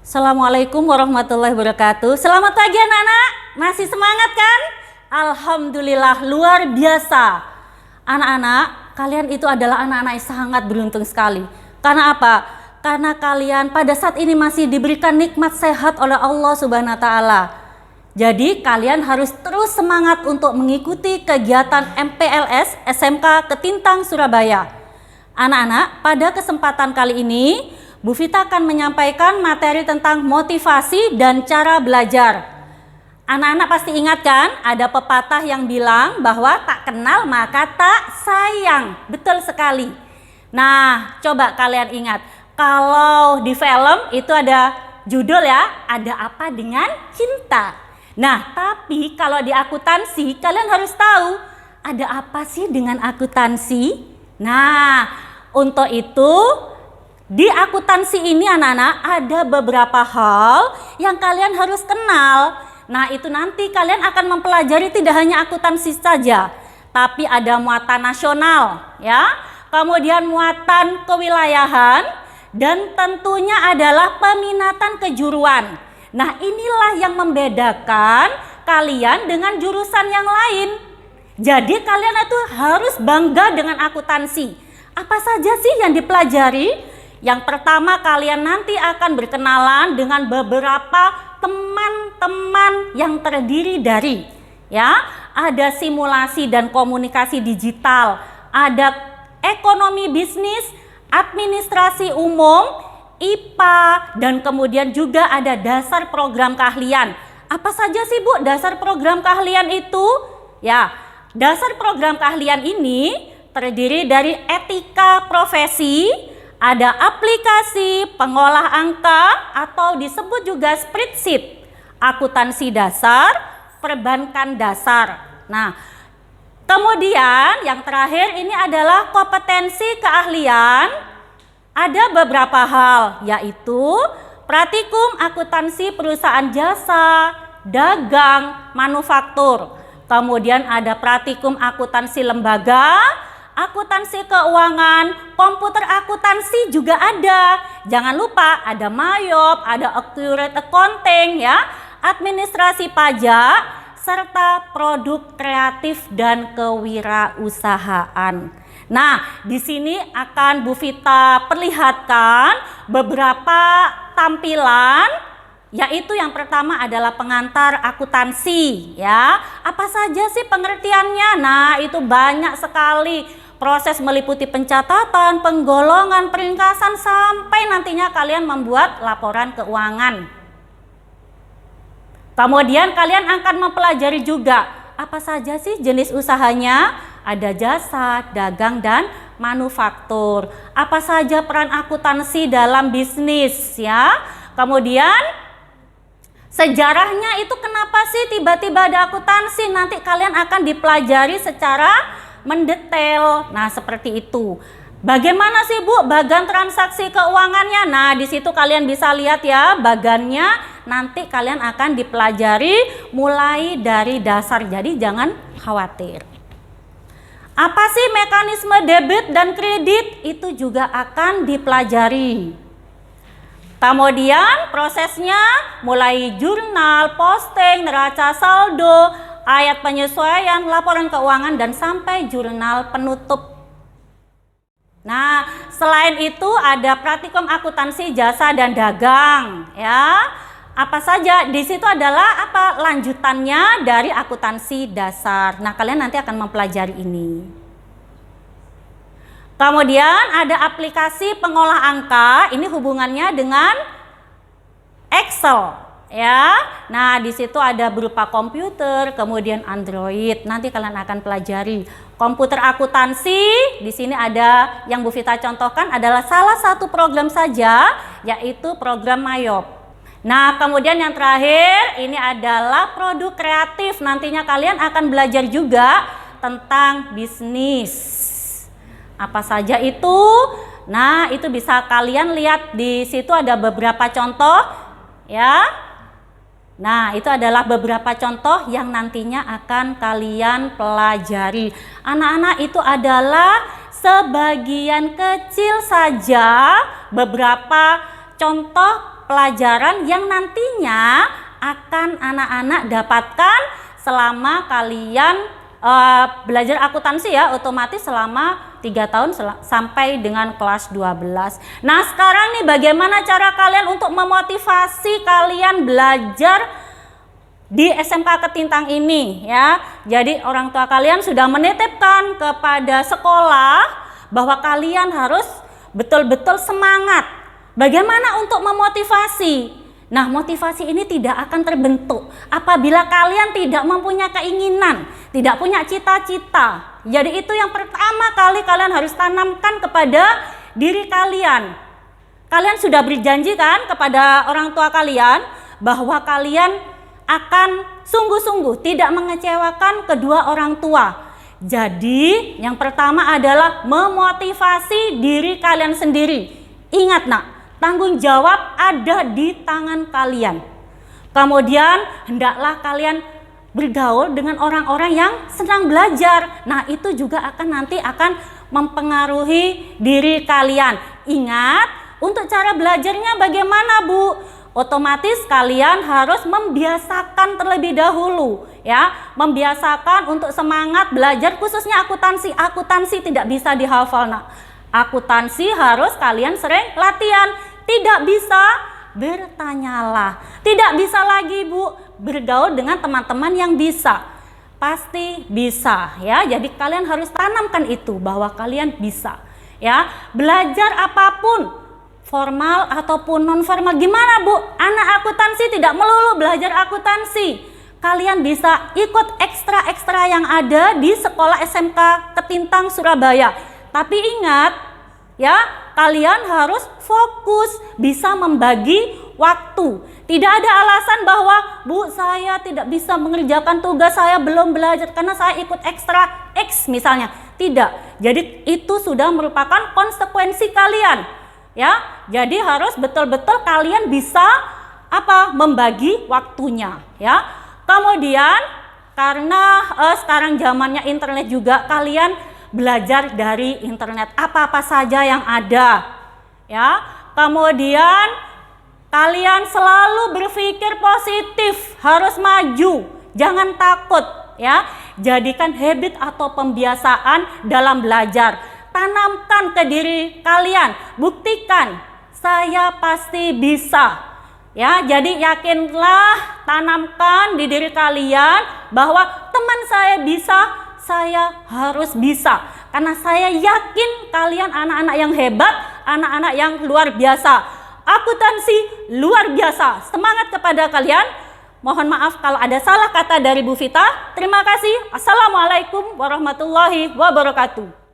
Assalamualaikum warahmatullahi wabarakatuh. Selamat pagi anak-anak. Masih semangat kan? Alhamdulillah, luar biasa. Anak-anak, kalian itu adalah anak-anak yang sangat beruntung sekali. Karena apa? Karena kalian pada saat ini masih diberikan nikmat sehat oleh Allah Subhanahu wa taala. Jadi kalian harus terus semangat untuk mengikuti kegiatan MPLS SMK Ketintang Surabaya. Anak-anak, pada kesempatan kali ini Bu Vita akan menyampaikan materi tentang motivasi dan cara belajar. Anak-anak pasti ingat kan, ada pepatah yang bilang bahwa tak kenal maka tak sayang. Betul sekali. Nah, coba kalian ingat, kalau di film itu ada judul ya, ada apa dengan cinta. Nah, tapi kalau di akuntansi kalian harus tahu, ada apa sih dengan akuntansi? Nah, untuk itu di akuntansi ini anak-anak ada beberapa hal yang kalian harus kenal. Nah, itu nanti kalian akan mempelajari tidak hanya akuntansi saja, tapi ada muatan nasional ya, kemudian muatan kewilayahan, dan tentunya adalah peminatan kejuruan. Nah, inilah yang membedakan kalian dengan jurusan yang lain. Jadi kalian itu harus bangga dengan akuntansi. Apa saja sih yang dipelajari? Yang pertama, kalian nanti akan berkenalan dengan beberapa teman-teman yang terdiri dari ada simulasi dan komunikasi digital, ada ekonomi bisnis, administrasi umum, IPA, dan kemudian juga ada dasar program keahlian. Apa saja sih Bu dasar program keahlian itu? Ya, dasar program keahlian ini terdiri dari etika profesi, ada aplikasi pengolah angka atau disebut juga spreadsheet, akuntansi dasar, perbankan dasar. Nah, kemudian yang terakhir ini adalah kompetensi keahlian. Ada beberapa hal, yaitu praktikum akuntansi perusahaan jasa, dagang, manufaktur. Kemudian ada praktikum akuntansi lembaga, akuntansi keuangan, komputer akuntansi juga ada. Jangan lupa ada MAYOB, ada accurate accounting ya, administrasi pajak, serta produk kreatif dan kewirausahaan. Nah, di sini akan Bu Vita perlihatkan beberapa tampilan, yaitu yang pertama adalah pengantar akuntansi ya. Apa saja sih pengertiannya? Nah, itu banyak sekali. Proses meliputi pencatatan, penggolongan, peringkasan, sampai nantinya kalian membuat laporan keuangan. Kemudian kalian akan mempelajari juga apa saja sih jenis usahanya. Ada jasa, dagang, dan manufaktur. Apa saja peran akuntansi dalam bisnis ya. Kemudian sejarahnya itu kenapa sih tiba-tiba ada akuntansi, nanti kalian akan dipelajari secara mendetail. Nah, seperti itu. Bagaimana sih Bu bagan transaksi keuangannya? Nah, di situ kalian bisa lihat ya bagannya, nanti kalian akan dipelajari mulai dari dasar. Jadi jangan khawatir. Apa sih mekanisme debit dan kredit? Itu juga akan dipelajari. Kemudian prosesnya mulai jurnal, posting, neraca saldo, ayat penyesuaian, laporan keuangan, dan sampai jurnal penutup. Nah, selain itu ada praktikum akuntansi jasa dan dagang ya. Apa saja? Di situ adalah apa lanjutannya dari akuntansi dasar. Nah, kalian nanti akan mempelajari ini. Kemudian ada aplikasi pengolah angka, ini hubungannya dengan Excel ya. Nah, di situ ada berupa komputer, kemudian Android. Nanti kalian akan pelajari. Komputer akuntansi, di sini ada yang Bu Vita contohkan adalah salah satu program saja, yaitu program MAYOB. Nah, kemudian yang terakhir ini adalah produk kreatif. Nantinya kalian akan belajar juga tentang bisnis. Apa saja itu? Nah, itu bisa kalian lihat di situ ada beberapa contoh ya. Nah, itu adalah beberapa contoh yang nantinya akan kalian pelajari. Anak-anak, itu adalah sebagian kecil saja beberapa contoh pelajaran yang nantinya akan anak-anak dapatkan selama kalian belajar akuntansi ya, otomatis selama 3 tahun sampai dengan kelas 12. Nah, sekarang nih bagaimana cara kalian untuk memotivasi kalian belajar di SMK Ketintang ini ya. Jadi orang tua kalian sudah menitipkan kepada sekolah bahwa kalian harus betul-betul semangat. Bagaimana untuk memotivasi? Nah, motivasi ini tidak akan terbentuk apabila kalian tidak mempunyai keinginan, tidak punya cita-cita. Jadi itu yang pertama kali kalian harus tanamkan kepada diri kalian. Kalian sudah berjanji kan kepada orang tua kalian bahwa kalian akan sungguh-sungguh tidak mengecewakan kedua orang tua. Jadi yang pertama adalah memotivasi diri kalian sendiri. Ingat nak, tanggung jawab ada di tangan kalian. Kemudian hendaklah kalian bergaul dengan orang-orang yang senang belajar. Nah, itu juga nanti akan mempengaruhi diri kalian. Ingat, untuk cara belajarnya bagaimana, Bu? Otomatis kalian harus membiasakan terlebih dahulu ya, membiasakan untuk semangat belajar, khususnya akuntansi. Akuntansi tidak bisa dihafal nak. Akuntansi harus kalian sering latihan. Tidak bisa bertanyalah. Tidak bisa lagi Bu bergaul dengan teman-teman yang bisa. Pasti bisa ya. Jadi kalian harus tanamkan itu bahwa kalian bisa ya. Belajar apapun, formal ataupun non formal. Gimana Bu? Anak akuntansi tidak melulu belajar akuntansi. Kalian bisa ikut ekstra-ekstra yang ada di sekolah SMK Ketintang Surabaya. Tapi ingat ya, kalian harus fokus, bisa membagi waktu. Tidak ada alasan bahwa Bu, saya tidak bisa mengerjakan tugas, saya belum belajar karena saya ikut ekstra X misalnya. Tidak. Jadi itu sudah merupakan konsekuensi kalian. Ya, jadi harus betul-betul kalian bisa membagi waktunya ya. Kemudian karena sekarang zamannya internet juga, kalian belajar dari internet apa-apa saja yang ada ya. Kemudian kalian selalu berpikir positif, harus maju, jangan takut ya. Jadikan habit atau pembiasaan dalam belajar. Tanamkan ke diri kalian, buktikan saya pasti bisa ya. Jadi yakinlah, tanamkan di diri kalian bahwa teman saya bisa, saya harus bisa, karena saya yakin kalian anak-anak yang hebat, anak-anak yang luar biasa. Akuntansi luar biasa. Semangat kepada kalian. Mohon maaf kalau ada salah kata dari Bu Vita. Terima kasih. Assalamualaikum warahmatullahi wabarakatuh.